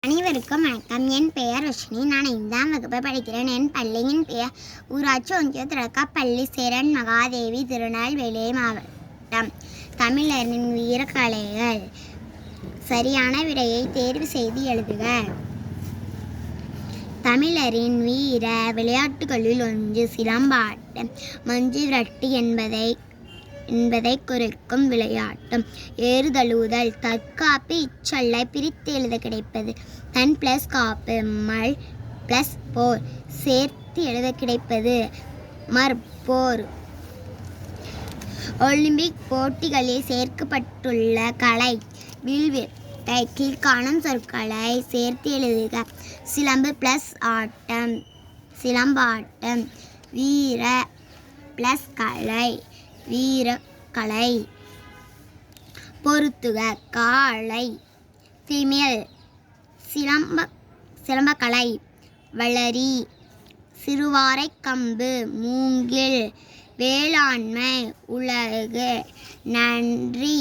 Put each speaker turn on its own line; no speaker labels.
அனைவருக்கும் வணக்கம். என் பெயர் ரோஷினி. நான் 5ஆம் வகுப்பு படிக்கிறேன். என் பள்ளியின் பெயர் ஊராட்சி ஒன்றிய தொடக்கப்பள்ளி சேரன் மகாதேவி, திருநெல்வேலி மாவட்டம். தமிழரின் வீரக்கலைகள். சரியான விடையை தேர்வு செய்து எழுதுக. தமிழரின் வீர விளையாட்டுகளில் ஒன்று சிலம்பாட்டம். மஞ்சு விரட்டு என்பதை குறிக்கும் விளையாட்டும். ஏறுதழுவுதல். தற்காப்பு இச்சொல்லை பிரித்து எழுத கிடைப்பது தன் பிளஸ் காப்பு, மல் பிளஸ் போர். சேர்த்து எழுத கிடைப்பது மற்போர். ஒலிம்பிக் போட்டிகளில் சேர்க்கப்பட்டுள்ள கலை வில்வித்தை. கீழ்காணும் சொற்களை சேர்த்து எழுதுக. சிலம்பு பிளஸ் ஆட்டம், சிலம்பாட்டம். வீர பிளஸ் கலை, வீரக்கலை. பொருத்துக. காளை ஃபீமேல், சிலம்பக்கலை. வளரி, சிறுவாரைக் கம்பு, மூங்கில். வேளாண்மை, உலகு. நன்றி.